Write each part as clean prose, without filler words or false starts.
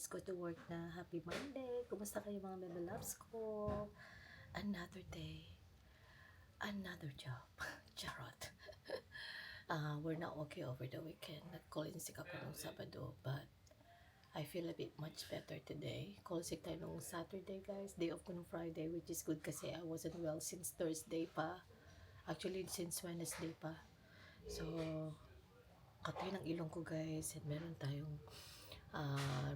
let's go to work na. Happy Monday! Kumusta kayo mga Bebe Loves ko? Another day. Another job. Charot. We're not okay over the weekend. Nag-call in sick ako nung Sabado, but I feel a bit much better today. Call sick tayo nung Saturday, guys. Day off ko nung Friday, which is good kasi I wasn't well since Thursday pa. Actually, since Wednesday pa. So, katoy ng ilong ko, guys. And meron tayong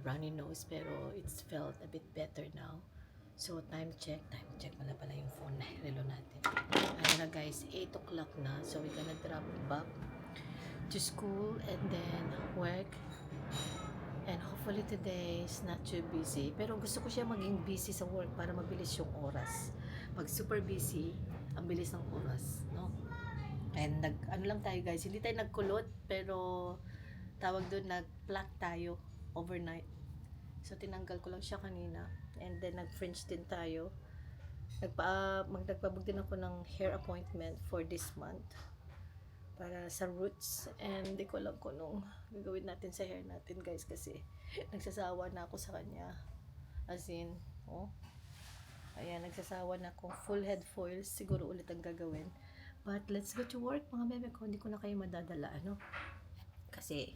runny nose, pero it's felt a bit better now. So, time check wala pala yung phone na relo natin. Ano na guys, 8 o'clock na. So, we're gonna drop back to school and then work. And hopefully today is not too busy. Pero gusto ko siya maging busy sa work para mabilis yung oras. Pag super busy, ang bilis ng oras, no? And ano lang tayo guys, hindi tayo nagkulot, pero tawag doon, nag-pluck tayo overnight. So, tinanggal ko lang siya kanina. And then, nag-French din tayo. Nagpabog din ako ng hair appointment for this month. Para sa roots. And di ko alam kung anong gagawin natin sa hair natin, guys. Kasi, nagsasawa na ako sa kanya. As in, ayan, nagsasawa na ako. Full head foils, siguro ulit ang gagawin. But, let's go to work, mga bebe ko. Hindi ko na kayo madadala, ano? Kasi,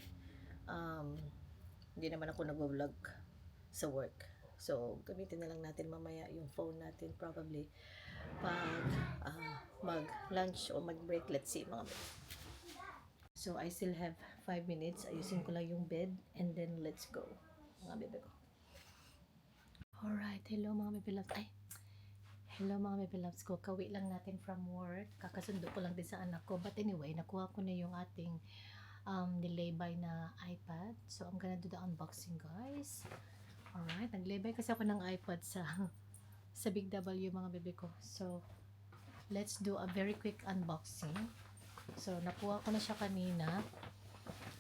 hindi naman ako nag-vlog sa work. So, gamitin na lang natin mamaya yung phone natin probably pag mag-lunch o mag-break. Let's see, mga bebe. So, I still have 5 minutes. Ayusin ko lang yung bed and then let's go, mga bebe ko. Alright, hello mga bebe loves. Hello mga bebe loves ko. Kawi lang natin from work. Kakasundo ko lang din sa anak ko. But anyway, nakuha ko na yung ating nilay-by na iPad. So, I'm gonna do the unboxing, guys. Alright, naglay-by kasi ako ng iPad sa Big W, mga bebe ko. So, let's do a very quick unboxing. So, nakuha ko na siya kanina.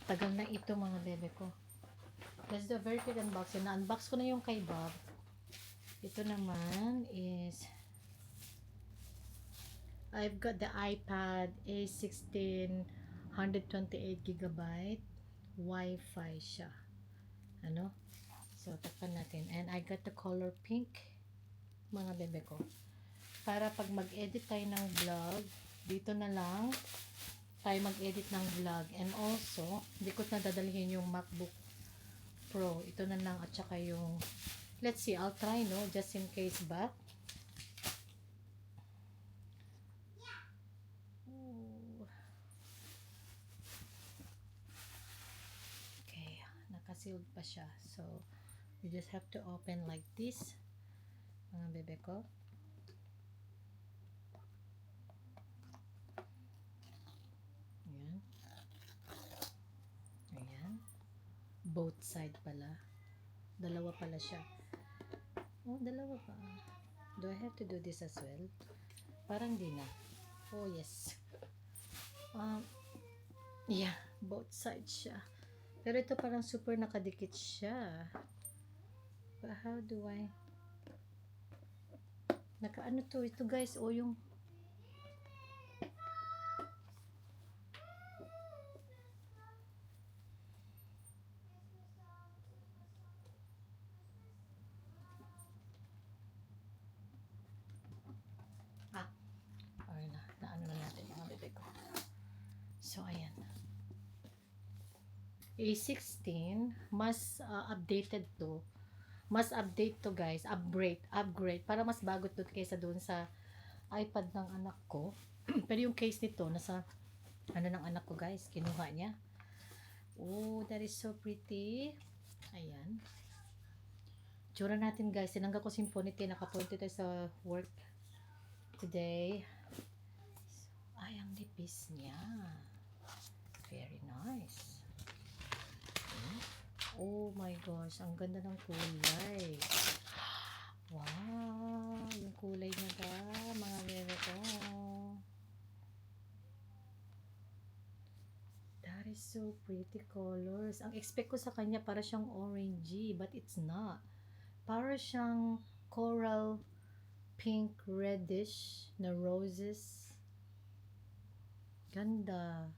Tagal na ito, mga bebe ko. Let's do a very quick unboxing. Na-unbox ko na yung kay Bob. Ito naman is I've got the iPad A16 128GB Wi-Fi siya. Ano? So, takpan natin. And I got the color pink, mga bebe ko. Para pag mag-edit tayo ng vlog, dito na lang tayo mag-edit ng vlog. And also, hindi ko na dadalhin yung MacBook Pro. Ito na lang at saka yung, let's see, I'll try, no? Just in case ba? Nakasealed pa siya. So, you just have to open like this, mga bebe ko. Ayan. Ayan. Both side pala. Dalawa pala siya. Oh, dalawa pa. Do I have to do this as well? Parang di na. Oh, yes. Yeah, both sides siya. Pero ito parang super nakadikit siya. But how do I? Naka-ano to? Ito guys, yung ano na natin mga bebe ko. So, ayan. A16, mas updated to. Mas update to guys. Upgrade. Para mas bago to kaysa doon sa iPad ng anak ko. Pero yung case nito, nasa ng anak ko guys. Kinuha niya. Oh, that is so pretty. Ayan. Tsura natin guys. Tinanggal ko simponity. Nakapunti tayo sa work today. Ay, ang nipis niya. Very nice. Oh my gosh, ang ganda ng kulay. Wow, yung kulay niya ba, mga bebe ko. That is so pretty colors. Ang expect ko sa kanya para siyang orangey, but it's not. Para siyang coral pink reddish na roses. Ganda.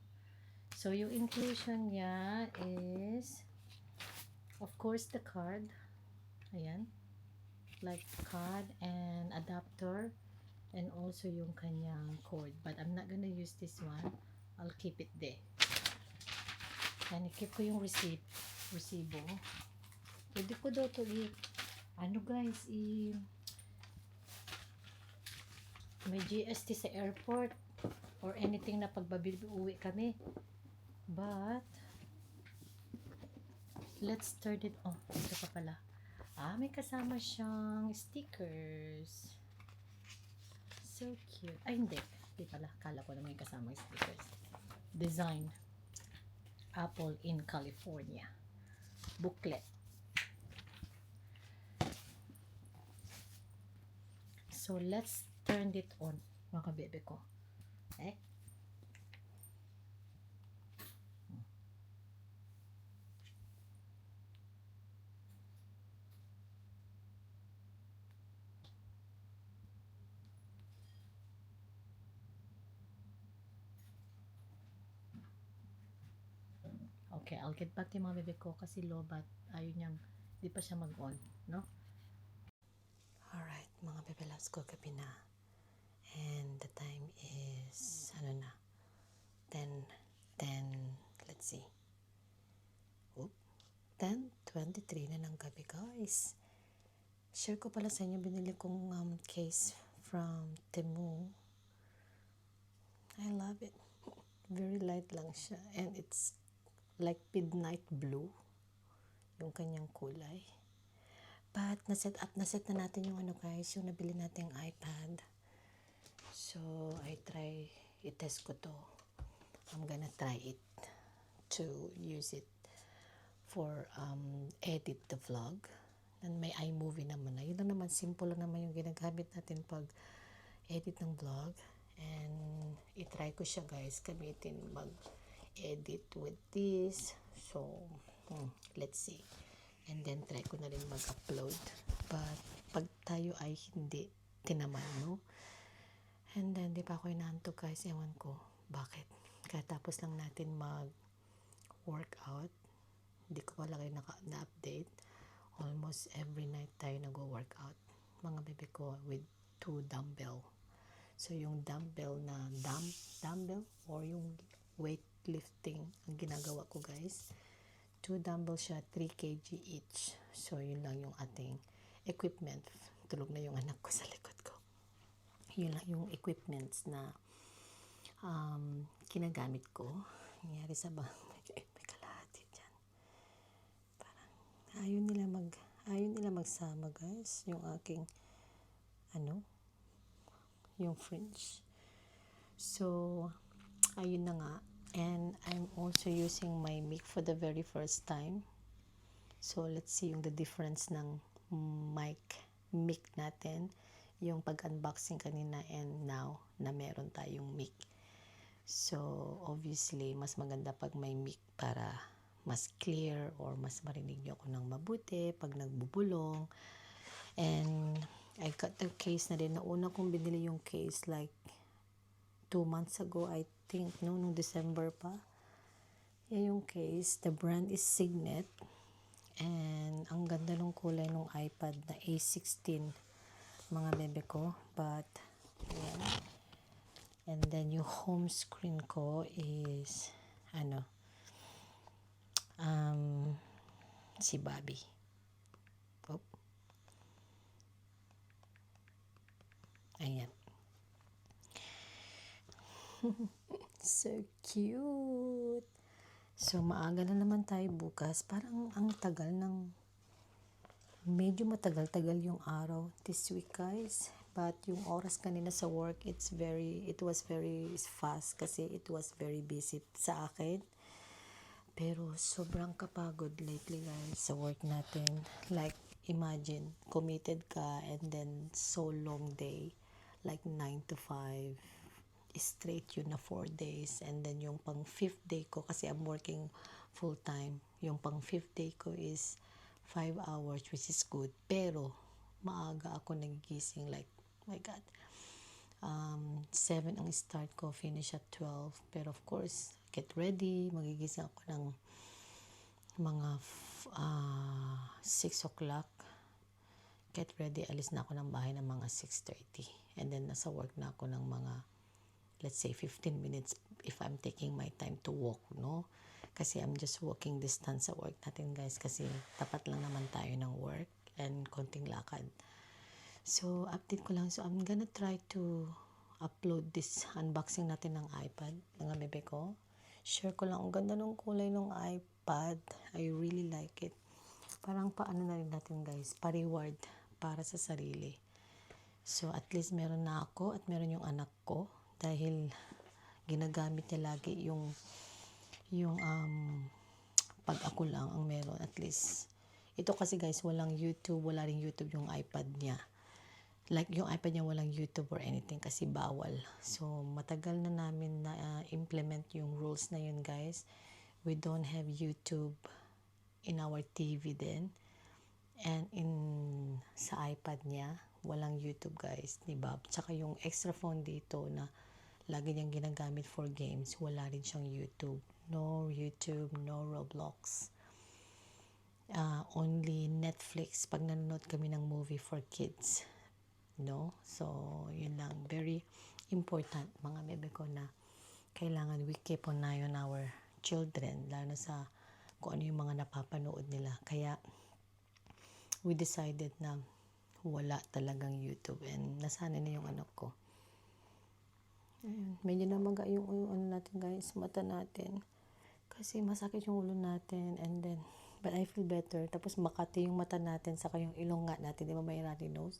So, yung inclusion niya is, of course, the card. Ayan. Like card and adapter. And also yung kanyang cord. But I'm not gonna use this one. I'll keep it there. And i-keep ko yung resibo. Pwede ko daw to ano guys, may GST sa airport or anything na uwi kami. But let's turn it on. Ito pa pala. May kasama siyang stickers. So cute. Ay, hindi. Hindi pala. Kala ko na may kasama stickers. Design. Apple in California. Booklet. So, let's turn it on. Mga kabebe ko. Okay? Okay, I'll get back to mga bebe ko kasi lobat. Ayun niyang, di pa siya mag-on. No? Alright, mga bebe loves ko, gabi na. And the time is, 10, let's see. 10:23 na ng gabi, guys. Share ko pala sa inyo, binili kong case from Temu. I love it. Very light lang siya. And it's like midnight blue. Yung kanyang kulay. But, naset na natin yung guys, yung nabili nating iPad. So, i-test ko to. I'm gonna try it to use it for edit the vlog. And may iMovie naman na. Yun lang naman, simple lang naman yung ginagamit natin pag edit ng vlog. And i-try ko siya guys, gamitin mag-edit with this. So, let's see. And then try ko na rin mag-upload. But pag tayo ay hindi tinaman, no? And then di pa ako inaantok guys, ewan ko bakit. Katapos lang natin mag-workout. Hindi ko pala kayo na-update. Almost every night tayo nag-workout. Mga bebe ko with 2 dumbbell. So yung dumbbell na dumbbell or yung weightlifting ang ginagawa ko guys. 2 dumbbell siya, 3 kg each. So yun lang yung ating equipment. Tulog na yung anak ko sa likod ko. Yun lang yung equipments na kinagamit ko. Nangyari sa may kalahati dyan. Parang ayaw nila magsama guys. Yung aking yung fringe. So ayun na nga. And I'm also using my mic for the very first time. So let's see yung the difference ng mic natin. Yung pag-unboxing kanina and now na meron tayong mic. So, obviously, mas maganda pag may mic para mas clear or mas marinig nyo ako ng mabuti pag nagbubulong. And I got the case na din. Nauna kong binili yung case like 2 months ago, I think, nung December pa. Yan yung case. The brand is Signet. And ang ganda ng kulay ng iPad na A16 mga bebe ko. But, yan. And then, yung home screen ko is, si Bobby. Oh. Ayan. So cute. So, maaga na naman tayo bukas. Parang ang tagal medyo matagal-tagal yung araw this week, guys. But yung oras kanina sa work, it was very fast kasi it was very busy sa akin. Pero sobrang kapagod lately, guys, sa work natin. Like, imagine, committed ka and then so long day, like 9 to 5. Straight yun na 4 days. And then yung pang 5th day ko, kasi I'm working full time, yung pang 5th day ko is 5 hours, which is good. Pero, maaga ako nagising, like, my God. 7 ang start ko, finish at 12. Pero of course, get ready, magigising ako ng mga 6 o'clock get ready, alis na ako ng bahay ng mga 6:30. And then nasa work na ako ng mga, let's say, 15 minutes if I'm taking my time to walk, no? Kasi I'm just walking distance sa work natin, guys, kasi tapat lang naman tayo ng work and konting lakad. So, update ko lang. So, I'm gonna try to upload this unboxing natin ng iPad, mga bebe ko. Share ko lang. Ang ganda ng kulay ng iPad. I really like it. Parang paano na rin natin, guys, pa-reward para sa sarili. So, at least meron na ako at meron yung anak ko dahil ginagamit niya lagi yung pag ako lang ang meron. At least ito kasi, guys, walang YouTube, wala ring YouTube yung iPad niya. Like yung iPad niya walang YouTube or anything kasi bawal. So matagal na namin na implement yung rules na yun, guys. We don't have YouTube in our TV then. And sa iPad niya walang YouTube, guys, diba? Tsaka yung extra phone dito na lagi niyang ginagamit for games, wala rin siyang YouTube. No YouTube, no Roblox. Only Netflix pag nanonood kami ng movie for kids. No? So, yun lang. Very important, mga bebe ko, na kailangan we keep on eye on our children, lalo na sa kung ano yung mga napapanood nila. Kaya, we decided na wala talagang YouTube and nasanay na yung anak ko. Ayun, medyo namaga yung ano natin, guys, mata natin. Kasi masakit yung ulo natin and then, but I feel better. Tapos makati yung mata natin, saka yung ilong nga natin, di ba may runny nose?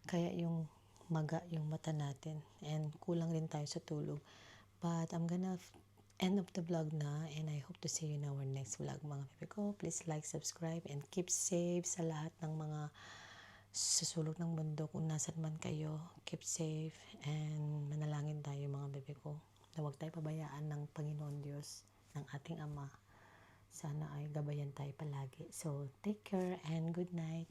Kaya yung maga yung mata natin and kulang rin tayo sa tulog. But I'm gonna end of the vlog na and I hope to see you in our next vlog, mga bebe ko. Please like, subscribe, and keep safe sa lahat ng mga susulok ng mundo kung nasan man kayo. Keep safe and manalangin tayo, mga bebe ko, na huwag tayo pabayaan ng Panginoon Diyos, ng ating Ama. Sana ay gabayan tayo palagi. So take care and good night.